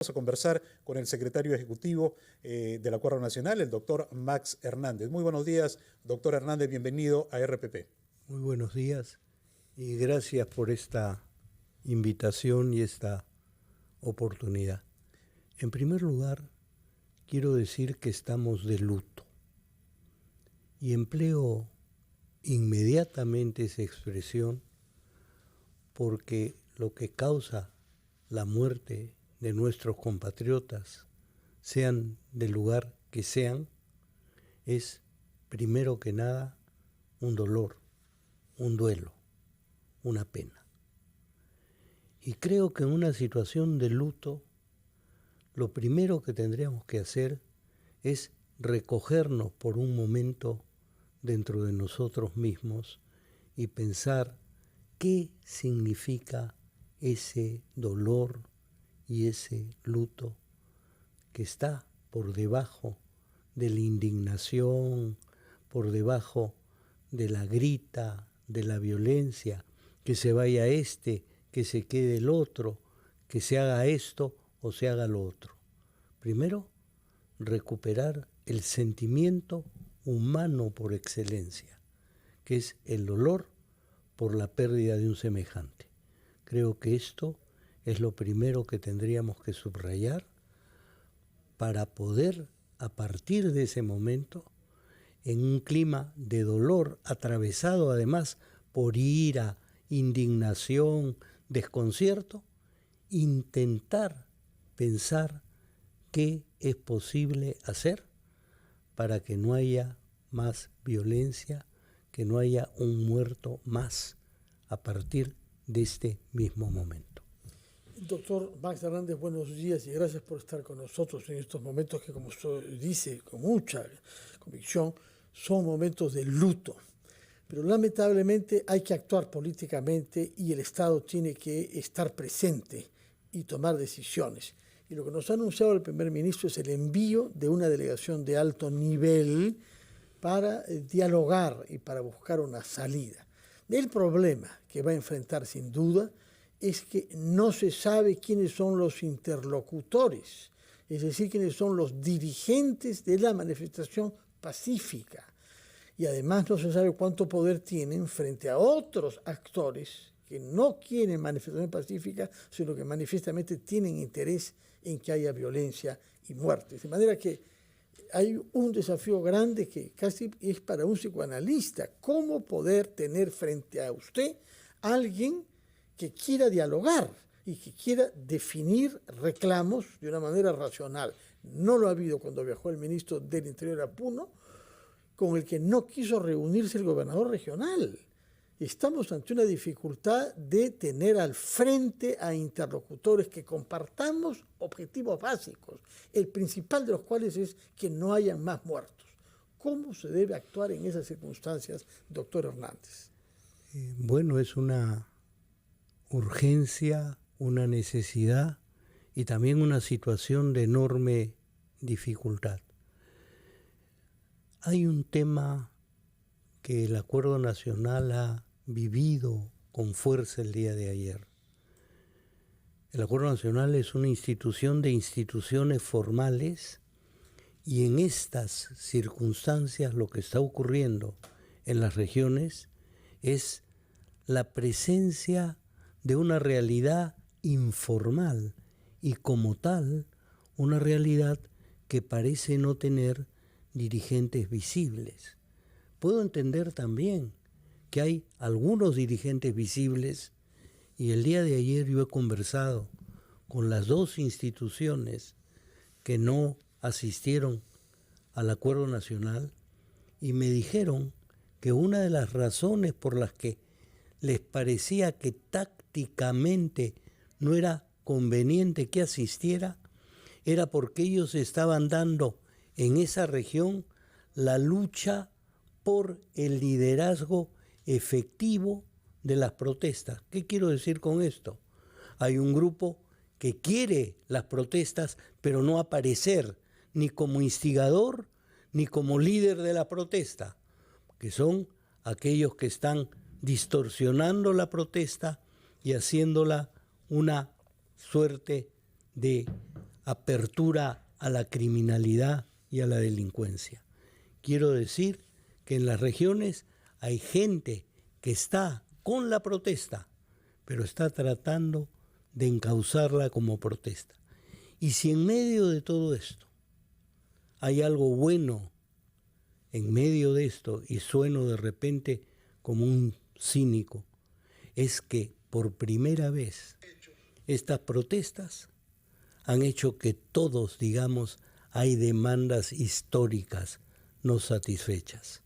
Vamos a conversar con el secretario ejecutivo del Acuerdo Nacional, el doctor Max Hernández. Muy buenos días, doctor Hernández, bienvenido a RPP. Muy buenos días y gracias por esta invitación y esta oportunidad. En primer lugar, quiero decir que estamos de luto y empleo inmediatamente esa expresión porque lo que causa la muerte de nuestros compatriotas, sean del lugar que sean, es primero que nada un dolor, un duelo, una pena. Y creo que en una situación de luto, lo primero que tendríamos que hacer es recogernos por un momento dentro de nosotros mismos y pensar qué significa ese dolor y ese luto que está por debajo de la indignación, por debajo de la grita, de la violencia, que se vaya este, que se quede el otro, que se haga esto o se haga lo otro. Primero, recuperar el sentimiento humano por excelencia, que es el dolor por la pérdida de un semejante. Creo que esto es lo primero que tendríamos que subrayar para poder, a partir de ese momento, en un clima de dolor atravesado además por ira, indignación, desconcierto, intentar pensar qué es posible hacer para que no haya más violencia, que no haya un muerto más a partir de este mismo momento. Doctor Max Hernández, buenos días y gracias por estar con nosotros en estos momentos que, como usted dice con mucha convicción, son momentos de luto. Pero lamentablemente hay que actuar políticamente y el Estado tiene que estar presente y tomar decisiones. Y lo que nos ha anunciado el primer ministro es el envío de una delegación de alto nivel para dialogar y para buscar una salida. El problema que va a enfrentar sin duda es que no se sabe quiénes son los interlocutores, es decir, quiénes son los dirigentes de la manifestación pacífica. Y además no se sabe cuánto poder tienen frente a otros actores que no quieren manifestación pacífica, sino que manifiestamente tienen interés en que haya violencia y muertes. De manera que hay un desafío grande que casi es para un psicoanalista, cómo poder tener frente a usted a alguien que quiera dialogar y que quiera definir reclamos de una manera racional. No lo ha habido cuando viajó el ministro del Interior a Puno, con el que no quiso reunirse el gobernador regional. Estamos ante una dificultad de tener al frente a interlocutores que compartamos objetivos básicos, el principal de los cuales es que no hayan más muertos. ¿Cómo se debe actuar en esas circunstancias, doctor Hernández? Bueno, es una urgencia, una necesidad y también una situación de enorme dificultad. Hay un tema que el Acuerdo Nacional ha vivido con fuerza el día de ayer. El Acuerdo Nacional es una institución de instituciones formales y en estas circunstancias lo que está ocurriendo en las regiones es la presencia de una realidad informal y como tal una realidad que parece no tener dirigentes visibles. Puedo entender también que hay algunos dirigentes visibles y el día de ayer yo he conversado con las dos instituciones que no asistieron al Acuerdo Nacional y me dijeron que una de las razones por las que les parecía que tácticamente no era conveniente que asistiera era porque ellos estaban dando en esa región la lucha por el liderazgo efectivo de las protestas. ¿Qué quiero decir con esto? Hay un grupo que quiere las protestas, pero no aparecer ni como instigador ni como líder de la protesta, que son aquellos que están distorsionando la protesta y haciéndola una suerte de apertura a la criminalidad y a la delincuencia. Quiero decir que en las regiones hay gente que está con la protesta, pero está tratando de encauzarla como protesta. Y si en medio de todo esto hay algo bueno, en medio de esto, y sueno de repente como un cínico, es que por primera vez estas protestas han hecho que todos digamos hay demandas históricas no satisfechas.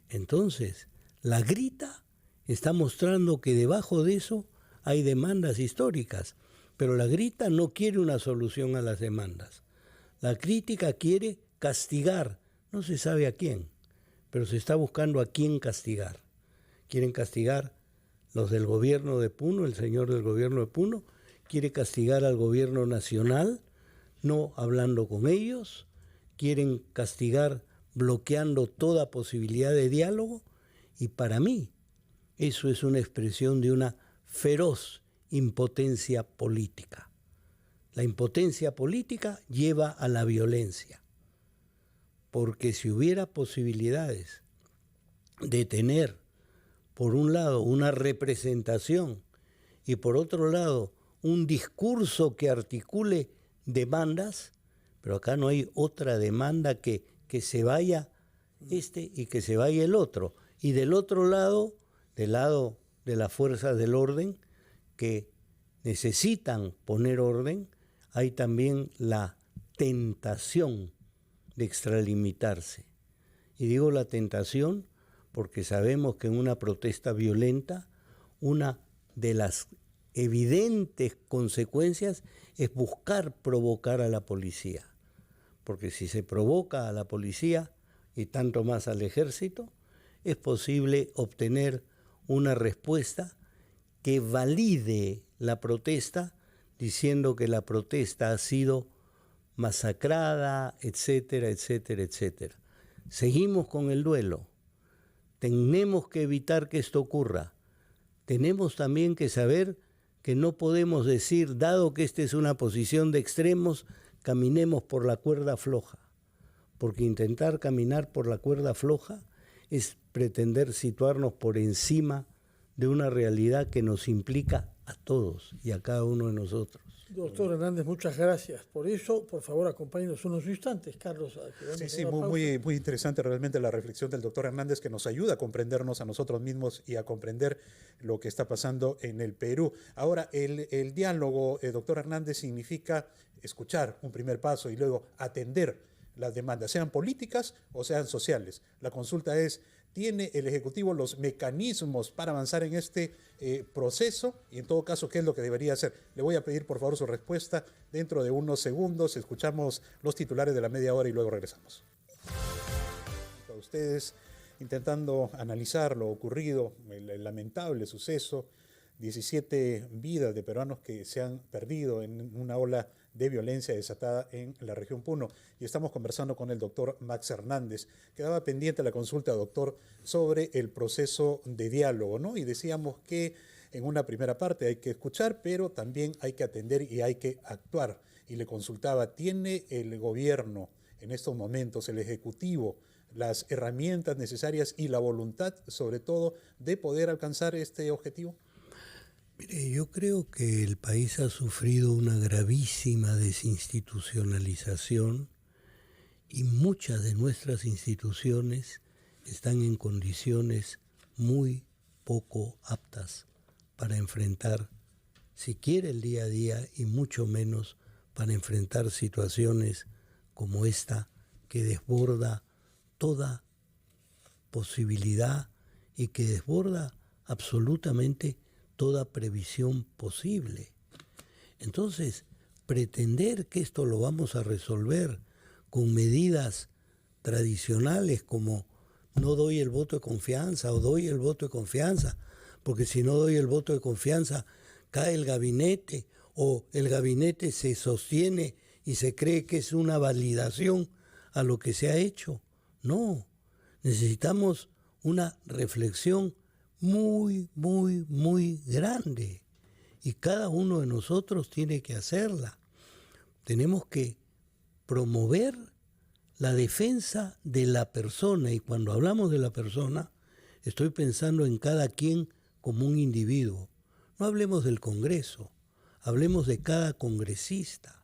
Entonces, la grita está mostrando que debajo de eso hay demandas históricas, pero la grita no quiere una solución a las demandas. La crítica quiere castigar, no se sabe a quién, pero se está buscando a quién castigar. Quieren castigar los del gobierno de Puno, el señor del gobierno de Puno, quiere castigar al gobierno nacional, no hablando con ellos, quieren castigar bloqueando toda posibilidad de diálogo, y para mí eso es una expresión de una feroz impotencia política. La impotencia política lleva a la violencia, porque si hubiera posibilidades de tener, por un lado, una representación y por otro lado, un discurso que articule demandas, pero acá no hay otra demanda que se vaya este y que se vaya el otro. Y del otro lado, del lado de las fuerzas del orden, que necesitan poner orden, hay también la tentación de extralimitarse. Y digo la tentación porque sabemos que en una protesta violenta, una de las evidentes consecuencias es buscar provocar a la policía. Porque si se provoca a la policía y tanto más al ejército, es posible obtener una respuesta que valide la protesta, diciendo que la protesta ha sido masacrada, etcétera, etcétera, etcétera. Seguimos con el duelo. Tenemos que evitar que esto ocurra. Tenemos también que saber que no podemos decir, dado que esta es una posición de extremos, caminemos por la cuerda floja, porque intentar caminar por la cuerda floja es pretender situarnos por encima de una realidad que nos implica a todos y a cada uno de nosotros. Doctor Hernández, muchas gracias por eso. Por favor, acompáñenos unos instantes, Carlos. Sí, muy interesante realmente la reflexión del doctor Hernández, que nos ayuda a comprendernos a nosotros mismos y a comprender lo que está pasando en el Perú. Ahora, el diálogo, doctor Hernández, significa escuchar, un primer paso, y luego atender las demandas, sean políticas o sean sociales. La consulta es, ¿tiene el Ejecutivo los mecanismos para avanzar en este proceso? Y en todo caso, ¿qué es lo que debería hacer? Le voy a pedir, por favor, su respuesta dentro de unos segundos. Escuchamos los titulares de la media hora y luego regresamos. A ustedes, intentando analizar lo ocurrido, el lamentable suceso, 17 vidas de peruanos que se han perdido en una ola de violencia desatada en la región Puno. Y estamos conversando con el doctor Max Hernández. Quedaba pendiente la consulta, doctor, sobre el proceso de diálogo, ¿no? Y decíamos que en una primera parte hay que escuchar, pero también hay que atender y hay que actuar. Y le consultaba, ¿tiene el gobierno en estos momentos, el Ejecutivo, las herramientas necesarias y la voluntad, sobre todo, de poder alcanzar este objetivo? Mire, yo creo que el país ha sufrido una gravísima desinstitucionalización y muchas de nuestras instituciones están en condiciones muy poco aptas para enfrentar siquiera el día a día y mucho menos para enfrentar situaciones como esta que desborda toda posibilidad y que desborda absolutamente toda previsión posible. Entonces, pretender que esto lo vamos a resolver con medidas tradicionales como no doy el voto de confianza o doy el voto de confianza, porque si no doy el voto de confianza cae el gabinete o el gabinete se sostiene y se cree que es una validación a lo que se ha hecho. No, necesitamos una reflexión muy, muy, muy grande y cada uno de nosotros tiene que hacerla. tenemos que promover la defensa de la persona, y cuando hablamos de la persona, estoy pensando en cada quien como un individuo. No hablemos del Congreso, hablemos de cada congresista.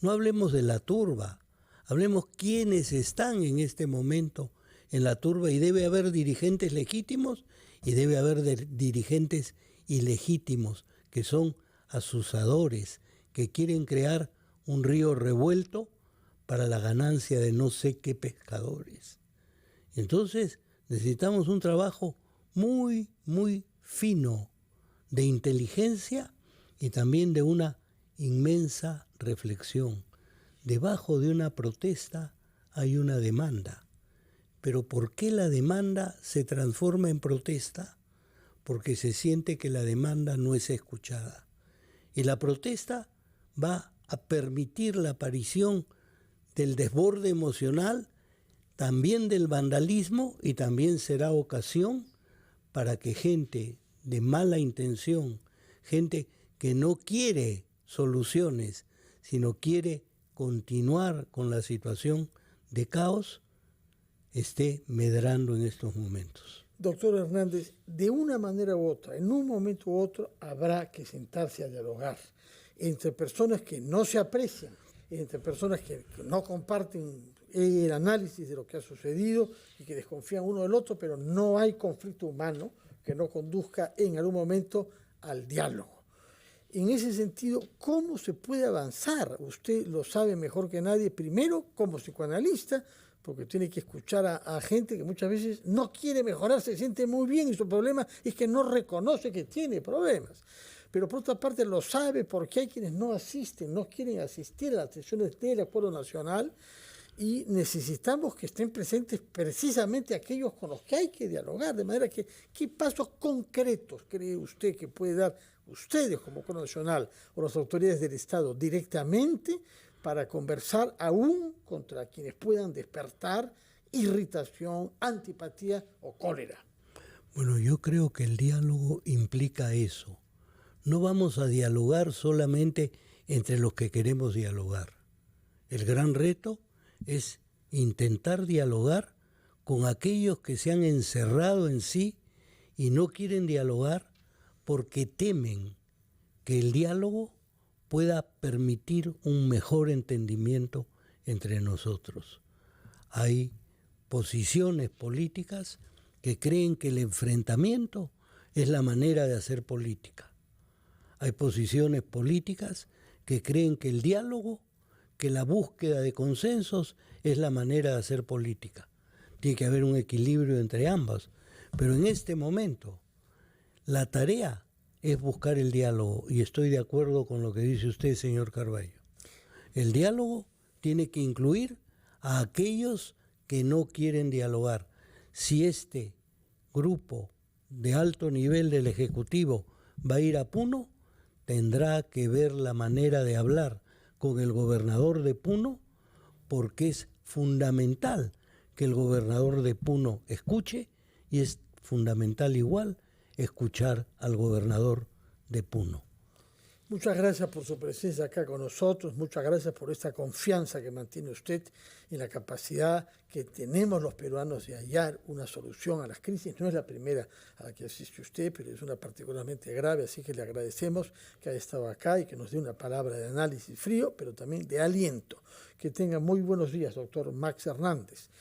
No hablemos de la turba, hablemos quiénes están en este momento en la turba, y debe haber dirigentes legítimos y debe haber dirigentes ilegítimos que son asusadores, que quieren crear un río revuelto para la ganancia de no sé qué pescadores. Entonces necesitamos un trabajo muy, muy fino de inteligencia y también de una inmensa reflexión. Debajo de una protesta hay una demanda. Pero ¿por qué la demanda se transforma en protesta? Porque se siente que la demanda no es escuchada. Y la protesta va a permitir la aparición del desborde emocional, también del vandalismo, y también será ocasión para que gente de mala intención, gente que no quiere soluciones, sino quiere continuar con la situación de caos, esté medrando en estos momentos. Doctor Hernández, de una manera u otra, en un momento u otro, habrá que sentarse a dialogar entre personas que no se aprecian, entre personas que no comparten el análisis de lo que ha sucedido y que desconfían uno del otro, pero no hay conflicto humano que no conduzca en algún momento al diálogo. En ese sentido, ¿cómo se puede avanzar? Usted lo sabe mejor que nadie, primero como psicoanalista, porque tiene que escuchar a gente que muchas veces no quiere mejorar, se siente muy bien y su problema es que no reconoce que tiene problemas. Pero por otra parte lo sabe porque hay quienes no asisten, no quieren asistir a las sesiones del Acuerdo Nacional, y necesitamos que estén presentes precisamente aquellos con los que hay que dialogar, de manera que, ¿qué pasos concretos cree usted que puede dar ustedes como Acuerdo Nacional o las autoridades del Estado directamente para conversar aún contra quienes puedan despertar irritación, antipatía o cólera? Bueno, yo creo que el diálogo implica eso. No vamos a dialogar solamente entre los que queremos dialogar. El gran reto es intentar dialogar con aquellos que se han encerrado en sí y no quieren dialogar porque temen que el diálogo pueda permitir un mejor entendimiento entre nosotros. Hay posiciones políticas que creen que el enfrentamiento es la manera de hacer política. Hay posiciones políticas que creen que el diálogo, que la búsqueda de consensos es la manera de hacer política. Tiene que haber un equilibrio entre ambas. Pero en este momento, la tarea es buscar el diálogo, y estoy de acuerdo con lo que dice usted, señor Carballo. El diálogo tiene que incluir a aquellos que no quieren dialogar. Si este grupo de alto nivel del Ejecutivo va a ir a Puno, tendrá que ver la manera de hablar con el gobernador de Puno, porque es fundamental que el gobernador de Puno escuche, y es fundamental igual escuchar al gobernador de Puno. Muchas gracias por su presencia acá con nosotros, muchas gracias por esta confianza que mantiene usted en la capacidad que tenemos los peruanos de hallar una solución a las crisis. No es la primera a la que asiste usted, pero es una particularmente grave, así que le agradecemos que haya estado acá y que nos dé una palabra de análisis frío, pero también de aliento. Que tenga muy buenos días, doctor Max Hernández.